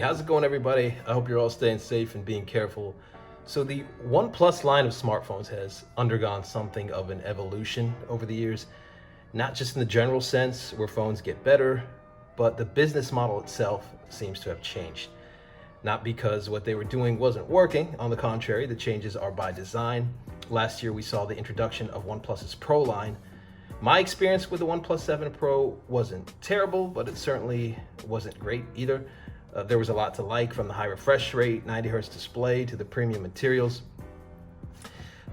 how's it going, everybody? I hope you're all staying safe and being careful. So the OnePlus line of smartphones has undergone something of an evolution over the years, not just in the general sense where phones get better, but the business model itself seems to have changed. Not because what they were doing wasn't working, on the contrary, the changes are by design. Last year we saw the introduction of OnePlus's Pro line. My experience with the OnePlus 7 Pro wasn't terrible, but it certainly wasn't great either. There was a lot to like, from the high refresh rate, 90 hertz display, to the premium materials.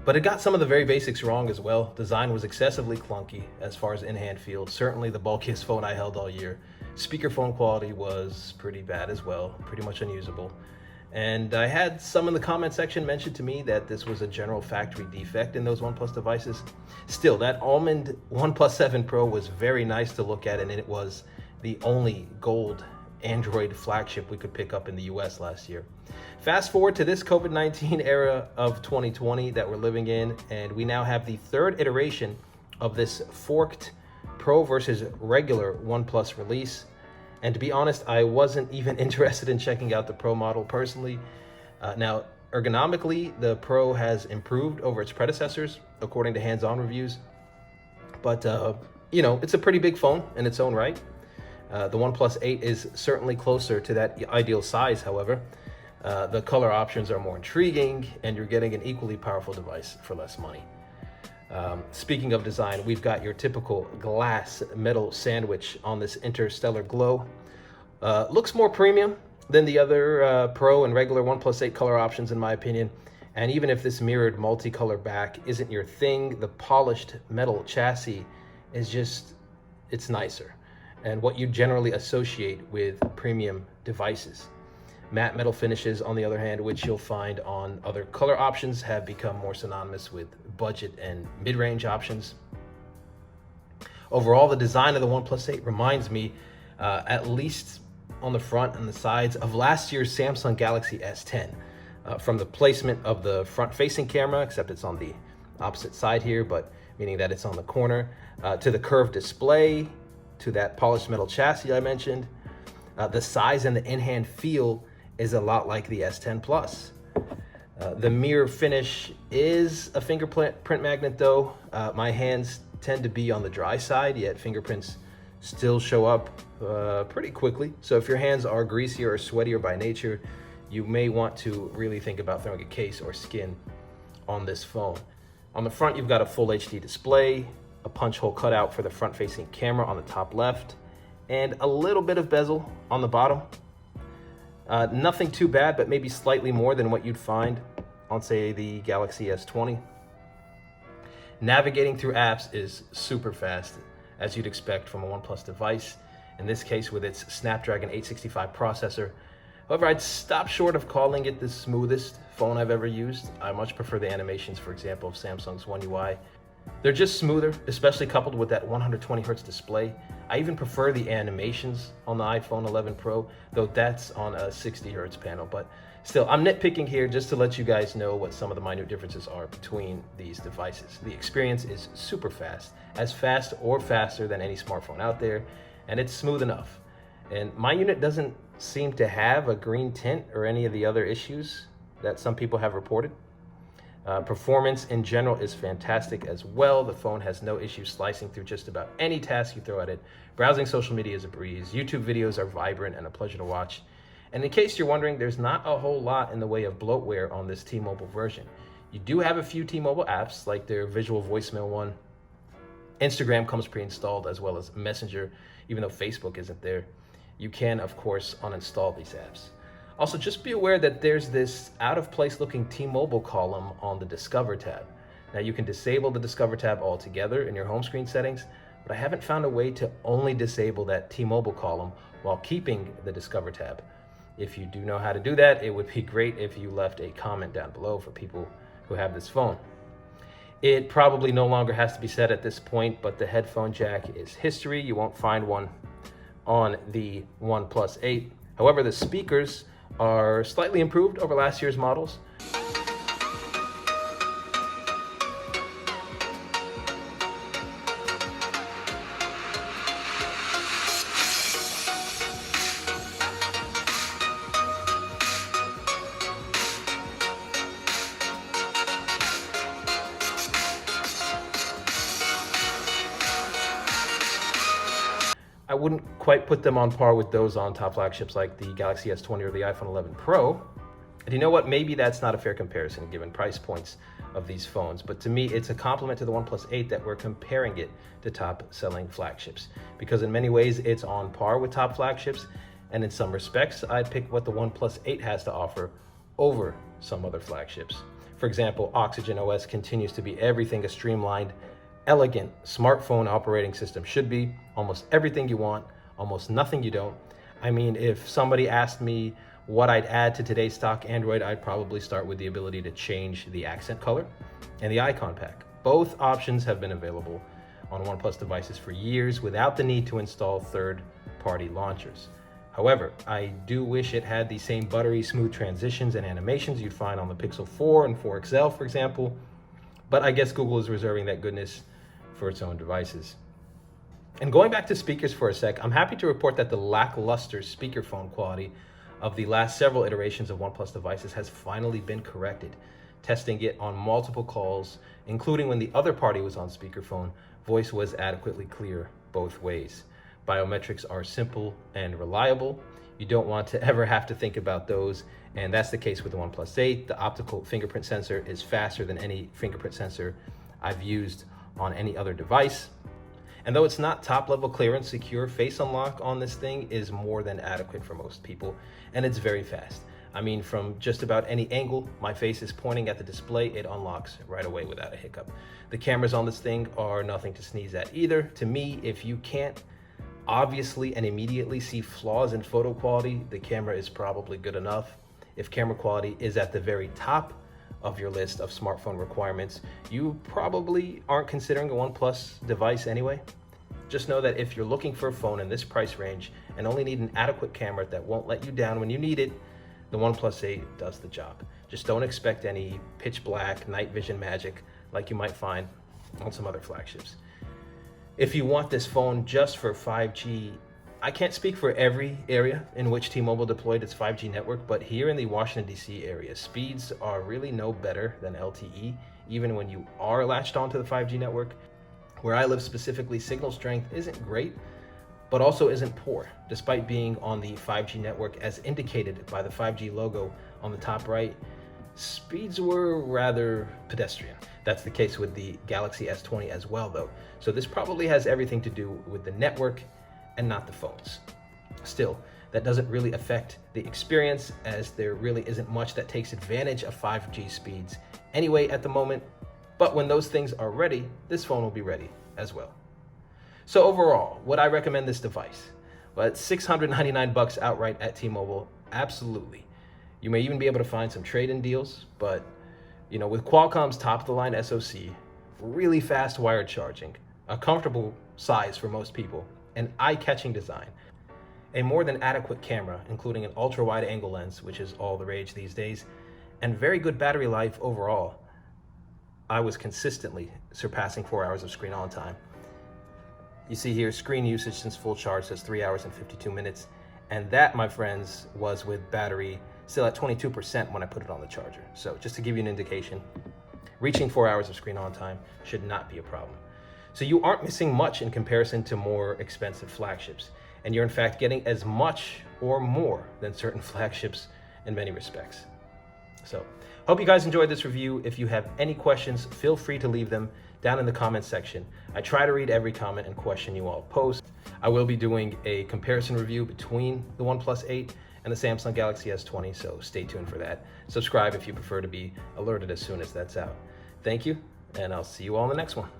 But it got some of the very basics wrong as well. Design was excessively clunky as far as in-hand feel. Certainly the bulkiest phone I held all year. Speakerphone quality was pretty bad as well, pretty much unusable. And I had some in the comment section mention to me that this was a general factory defect in those OnePlus devices. Still, that almond OnePlus 7 Pro was very nice to look at, and it was the only gold Android flagship we could pick up in the US last year. Fast forward to this COVID-19 era of 2020 that we're living in, and we now have the third iteration of this forked Pro versus regular OnePlus release. And to be honest, I wasn't even interested in checking out the Pro model personally. Now, ergonomically, the Pro has improved over its predecessors, according to hands-on reviews. But, it's a pretty big phone in its own right. The OnePlus 8 is certainly closer to that ideal size, however. The color options are more intriguing, and you're getting an equally powerful device for less money. Speaking of design, we've got your typical glass metal sandwich on this interstellar glow. Looks more premium than the other Pro and regular OnePlus 8 color options, in my opinion. And even if this mirrored multicolor back isn't your thing, the polished metal chassis is it's nicer, and what you generally associate with premium devices. Matte metal finishes, on the other hand, which you'll find on other color options, have become more synonymous with budget and mid-range options. Overall, the design of the OnePlus 8 reminds me, at least on the front and the sides, of last year's Samsung Galaxy S10. From the placement of the front-facing camera, except it's on the opposite side here, but meaning that it's on the corner, to the curved display, to that polished metal chassis I mentioned. The size and the in-hand feel is a lot like the S10 Plus. The mirror finish is a fingerprint magnet though. My hands tend to be on the dry side, yet fingerprints still show up pretty quickly. So if your hands are greasier or sweatier by nature, you may want to really think about throwing a case or skin on this phone. On the front, you've got a full HD display, a punch hole cutout for the front-facing camera on the top left, and a little bit of bezel on the bottom. Nothing too bad, but maybe slightly more than what you'd find on, say, the Galaxy S20. Navigating through apps is super fast, as you'd expect from a OnePlus device, in this case with its Snapdragon 865 processor. However, I'd stop short of calling it the smoothest phone I've ever used. I much prefer the animations, for example, of Samsung's One UI. They're just smoother, especially coupled with that 120 hertz display. I even prefer the animations on the iPhone 11 Pro, though that's on a 60 hertz panel. But still, I'm nitpicking here just to let you guys know what some of the minute differences are between these devices. The experience is super fast, as fast or faster than any smartphone out there, and it's smooth enough. And my unit doesn't seem to have a green tint or any of the other issues that some people have reported. Performance in general is fantastic as well. The phone has no issue slicing through just about any task you throw at it. Browsing social media is a breeze. YouTube videos are vibrant and a pleasure to watch. And in case you're wondering, there's not a whole lot in the way of bloatware on this T-Mobile version. You do have a few T-Mobile apps, like their visual voicemail one. Instagram comes pre-installed, as well as Messenger, even though Facebook isn't there. You can, of course, uninstall these apps. Also, just be aware that there's this out-of-place looking T-Mobile column on the Discover tab. Now, you can disable the Discover tab altogether in your home screen settings, but I haven't found a way to only disable that T-Mobile column while keeping the Discover tab. If you do know how to do that, it would be great if you left a comment down below for people who have this phone. It probably no longer has to be said at this point, but the headphone jack is history. You won't find one on the OnePlus 8. However, the speakers are slightly improved over last year's models. I wouldn't quite put them on par with those on top flagships like the Galaxy S20 or the iPhone 11 Pro. And you know what? Maybe that's not a fair comparison given price points of these phones, but to me, it's a compliment to the OnePlus 8 that we're comparing it to top-selling flagships, because in many ways, it's on par with top flagships, and in some respects, I'd pick what the OnePlus 8 has to offer over some other flagships. For example, Oxygen OS continues to be everything a streamlined, elegant smartphone operating system should be. Almost everything you want, almost nothing you don't. I mean, if somebody asked me what I'd add to today's stock Android, I'd probably start with the ability to change the accent color and the icon pack. Both options have been available on OnePlus devices for years without the need to install third-party launchers. However, I do wish it had the same buttery smooth transitions and animations you'd find on the Pixel 4 and 4 XL, for example, but I guess Google is reserving that goodness for its own devices. And going back to speakers for a sec, I'm happy to report that the lackluster speakerphone quality of the last several iterations of OnePlus devices has finally been corrected. Testing it on multiple calls, including when the other party was on speakerphone, voice was adequately clear both ways. Biometrics are simple and reliable. You don't want to ever have to think about those, and that's the case with the OnePlus 8. The optical fingerprint sensor is faster than any fingerprint sensor I've used on any other device. And though it's not top-level clearance, secure face unlock on this thing is more than adequate for most people, and it's very fast. I mean, from just about any angle my face is pointing at the display, it unlocks right away without a hiccup. The cameras on this thing are nothing to sneeze at either. To me, if you can't obviously and immediately see flaws in photo quality, the camera is probably good enough. If camera quality is at the very top of your list of smartphone requirements, you probably aren't considering a OnePlus device anyway. Just know that if you're looking for a phone in this price range and only need an adequate camera that won't let you down when you need it, the OnePlus 8 does the job. Just don't expect any pitch black night vision magic like you might find on some other flagships. If you want this phone just for 5G, I can't speak for every area in which T-Mobile deployed its 5G network, but here in the Washington, D.C. area, speeds are really no better than LTE, even when you are latched onto the 5G network. Where I live specifically, signal strength isn't great, but also isn't poor, despite being on the 5G network as indicated by the 5G logo on the top right. Speeds were rather pedestrian. That's the case with the Galaxy S20 as well, though. So this probably has everything to do with the network and not the phones. Still, that doesn't really affect the experience, as there really isn't much that takes advantage of 5G speeds anyway at the moment. But when those things are ready, this phone will be ready as well. So overall, would I recommend this device? Well, it's $699 outright at T-Mobile, absolutely. You may even be able to find some trade-in deals, but with Qualcomm's top-of-the-line SoC, really fast wired charging, a comfortable size for most people, an eye-catching design, a more than adequate camera, including an ultra-wide angle lens, which is all the rage these days, and very good battery life overall, I was consistently surpassing 4 hours of screen on time. You see here, screen usage since full charge says 3 hours and 52 minutes. And that, my friends, was with battery still at 22% when I put it on the charger. So just to give you an indication, reaching 4 hours of screen on time should not be a problem. So you aren't missing much in comparison to more expensive flagships. And you're in fact getting as much or more than certain flagships in many respects. So hope you guys enjoyed this review. If you have any questions, feel free to leave them down in the comment section. I try to read every comment and question you all post. I will be doing a comparison review between the OnePlus 8 and the Samsung Galaxy S20, so stay tuned for that. Subscribe if you prefer to be alerted as soon as that's out. Thank you, and I'll see you all in the next one.